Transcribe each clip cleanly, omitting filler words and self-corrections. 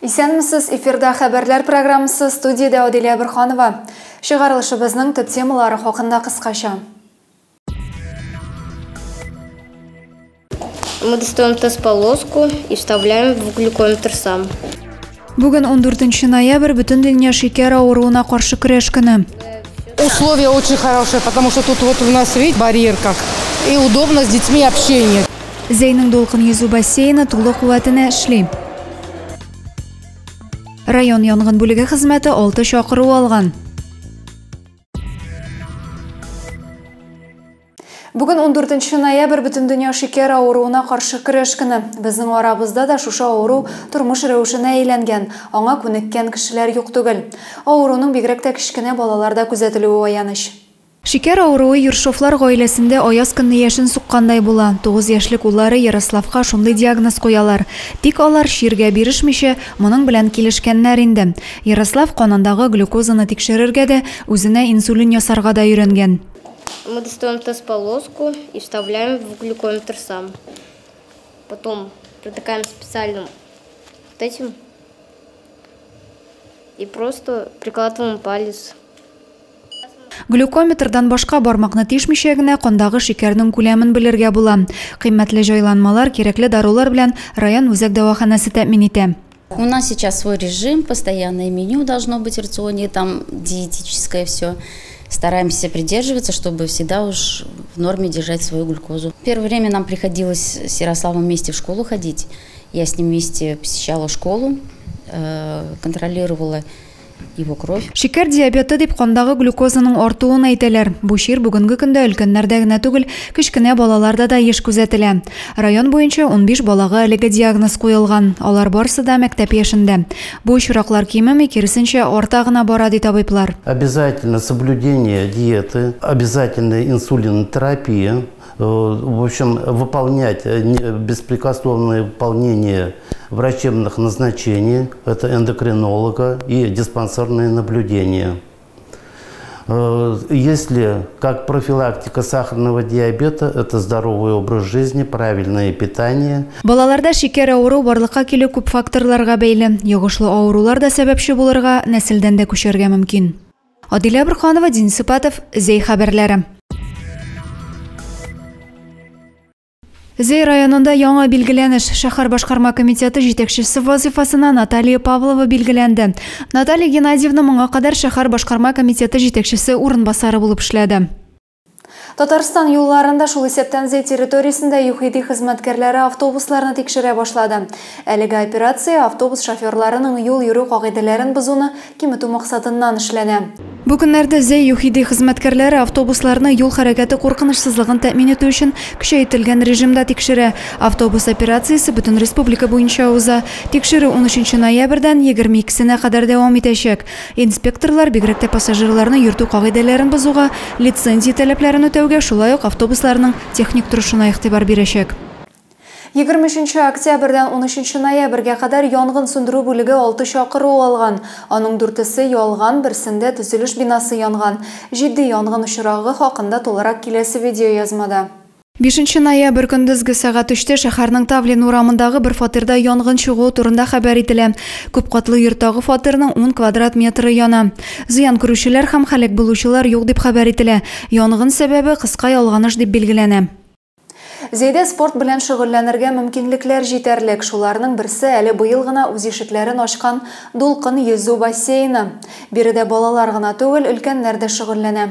Исәнмесез, эфирда хәбәрләр программасы, студияда Оделия Бирханова. Чыгарылышыбызның төп темалары хакында кыскача. Мы достаем тест-полоску и вставляем в глюкометр сам. Бүген 14 ноябрь бөтендөнья шикәр авыруына каршы көрәш көне. Условия очень хорошие, потому что тут вот у нас, видите, барьер как. И удобно с детьми общение. Зәйнең дулкын йөзү бассейны тулы куәтенә эшли. Район янгын бүлеге хезмәте 6 чакыру алган. Бүген 14 ноябрь бөтендөнья шикәр авыруына каршы көрәш көне. Безнең арабызда да шушы авыру тормыш рәвешенә әйләнгән, аңа күнеккән кешеләр юк түгел. Авыруның бигрәк тә кичкенә балаларда күзәтелүе аяныч. Шикәр авыруы Юршовлар гаиләсендә аяз көнне яшен суккандай була. 9 яшьлек уллары Ярославка шундый диагноз куялар. Тик алар ширгә бирешмичә, моның белән килешкәннәр инде. Ярослав канындагы глюкозаны тикшерергә дә, үзенә инсулин ясарга да өйрәнгән. Мы достаем тест-полоску и вставляем в глюкометр сам. Потом протыкаем специальным вот этим и просто прикладываем палец. Глюкометрдан башка бармакны тишмичә генә кандагы шикәрнең күләмен белергә була. Кыйммәтле җайланмалар, кирәкле дарулар белән район үзәк дәваханәсе тәэмин итә. У нас сейчас свой режим, постоянное меню должно быть в рационе, там диетическое все. Стараемся придерживаться, чтобы всегда уж в норме держать свою глюкозу. Первое время нам приходилось с Ярославом вместе в школу ходить. Я с ним вместе посещала школу, контролировала его кровь. Шикәр диабеты дип кандагы глюкозаның артуын әйтәләр. Бу чир бүгенге көндә өлкәннәрдә генә түгел, кичкенә балаларда да еш күзәтелә. Район буенча 15 балага әлеге диагноз куелган. Алар барысы да мәктәп яшендә. Бу очраклар кимеме, киресенчә арта гына бара ди табиблар. Обязательно соблюдение диеты, обязательно инсулинотерапия. В общем, выполнять беспрекословное выполнение врачебных назначений, это эндокринолога и диспансерные наблюдения. Если как профилактика сахарного диабета, это здоровый образ жизни, правильное питание. Балаларда шикәр авыру барлыкка килү күп факторларга бәйле. Йогышлы авырулар да сәбәпче булырга, нәселдән дә күчәргә мөмкин. Адилә Бирханова, Денис Сыпатов, Зәй хәбәрләре. Зәй районында яңа билгеләнеш. Шәһәр башкарма комитеты җитәкчесе вазифасына Наталья Павлова билгеләнде. Наталья Геннадьевна моңа кадәр шәһәр башкарма комитеты җитәкчесе урынбасары булып эшләде. Татарстан юлларында шул исәптән Зәй территориясендә ЮХИДИ хезмәткәрләре автобусларны тикшерә башлады. Әлеге операция автобус шоферларының юл йөрү кагыйдәләрен бозуны киметү максатыннан эшләнә. Бу көннәрдә Зәй ЮХИДИ хезмәткәрләре автобусларны юл хәрәкәте куркынычсызлыгын тәэмин итү өчен көчәйтелгән режимда тикшерә. Автобус операциясе бөтен республика буенча уза. Тикшерү 13 ноябрьдән 22-сенә кадәр дәвам итәчәк. Инспекторлар бигрәк тә пассажирларны йөртү кагыйдәләрен бозуга, лицензия таләпләрен үтәүгә, шулай ук автобусларның техник торышына игътибар бирәчәк. 23 октябрьдән 13 ноябрьгә кадәр янгын сүндерү бүлеге 6 чакыру алган. Аның 4-се ялган, берсендә төзелеш бинасы янган. Җитди янгын очрагы хакында тулырак киләсе видео язмада. 5 ноябрь көндезге сәгать 3-тә шәһәрнең Тавлин урамындагы бер фатирда янгын чыгуы турында хәбәр ителә. Күп катлы йорттагы фатирның 10 квадрат метры яна. Зыян күрүчеләр һәм һәлак булучылар юк дип хәбәр ителә. Янгын сәбәбе кыска ялганыш дип билгеләнә. Зәйдә спорт белән шөгыльләнергә мөмкинлекләр җитәрлек. Шуларның берсе әле быел гына үз ишекләрен ачкан Дулкын йөзү бассейны. Биредә балалар гына түгел, өлкәннәр дә шөгыльләнә.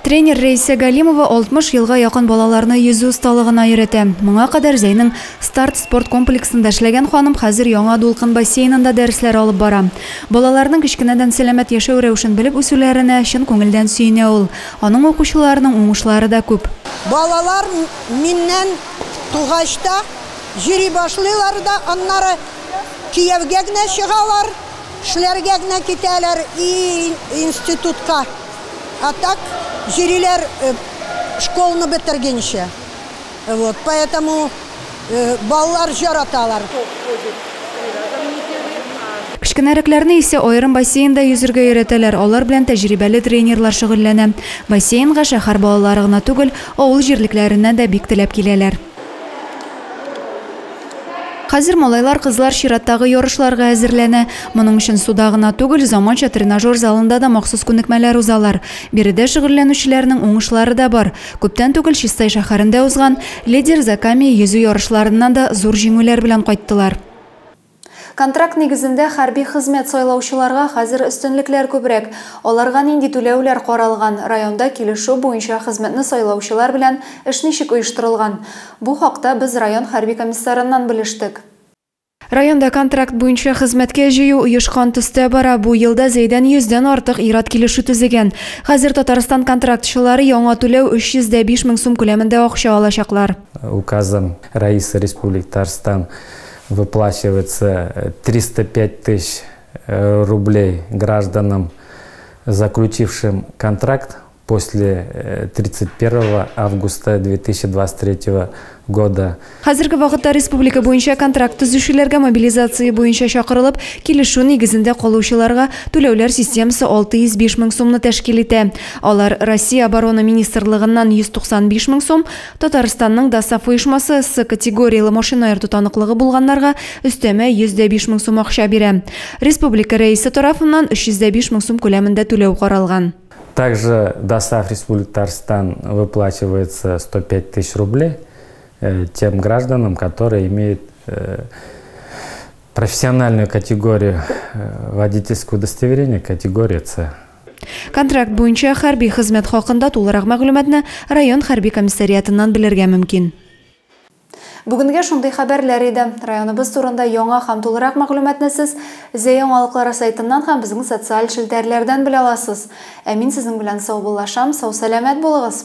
Тренер Рейса Галимова 60 елга якын балаларны йөзү осталыгына өйрәтә. Моңа кадәр Зәйнең старт спорт комплексында эшләгән ханым хәзер яңа Дулкын бассейнында дәресләр алып бара. Балаларның кичкенәдән сәламәт яшәү рәвешен белеп үсүләренә чын күңелдән сөенә ул. Аның укучыларының уңышлары да күп. Балалар миннән тугачта җири башлыйлар да, аннары Киевгә генә чыгалар, эшләргә генә китәләр и институтка. А так жирилер школны бетергенче. Вот, поэтому баллар жараталар. Кичкенәрәкләрне исә аерым бассейнда йөзәргә өйрәтәләр. Алар белән тәҗрибәле тренерлар шөгыльләнә. Бассейнга шәһәр балалары гына түгел, авыл җирлекләреннән дә бик теләп киләләр. Хәзер малайлар, кызлар чираттагы ярышларга әзерләнә. Моның өчен суда гына түгел, заманча тренажер залында да махсус күнекмәләр узалар. Биредә шөгыльләнүчеләрнең уңышлары да бар. Күптән түгел Чистай шәһәрендә узган лидер Заками йөзү ярышларыннан да зур җиңүләр белән кайттылар. Контракт нигезендә хәрби хезмәт сайлаучыларга хәзер өстенлекләр күбрәк. Аларга нинди түләүләр каралган, районда килешү буенча хезмәтне сайлаучылар белән эш ничек оештырылган. Бу хакта без район хәрби комиссарыннан белештек. Районда контракт буенча хезмәткә җыю оешкан төстә бара. Бу елда Зәйдән 100дән артык ир-ат килешү төзегән. Хәзер Татарстан контрактчылары яңа түләү 305 мең сум күләмендә акча алачаклар. Указом Раисы Республики Татарстан выплачивается 305 тысяч рублей гражданам, заключившим контракт после 31 августа 2023 года. Хәзерге вакытта республика буенча контракт төзүчеләргә мобилизация буенча чакырылып, килешү нигезендә калучыларга түләүләр системасы 605 мең сумны тәшкил итә. Алар Россия оборона министрлыгыннан 195 мең сум, Татарстанның ДАСАФ оешмасы С категориялы машина тутаныклыгы булганнарга өстәмә 105 мең сум акча бирә. Республика рәисе тарафыннан 305 мең сум күләмендә түләү каралган. Также ДАСАФ Республики Татарстан выплачивается 105 тысяч рублей тем гражданам, которые имеют профессиональную категорию водительского удостоверения, категория С. Контракт буенча хәрби хезмәт хакында тулырак мәгълүматны район хәрби комиссариатыннан белергә мөмкин. Бүгенгә шундый хәбәрләр иде. Районыбыз турында яңа һәм тулырак мәгълүматны сез Зәй яңалыклары сайтыннан һәм безнең социаль челтәрләрдән белә аласыз. Ә мин сезнең белән сау булашам, сау-сәламәт булыгыз.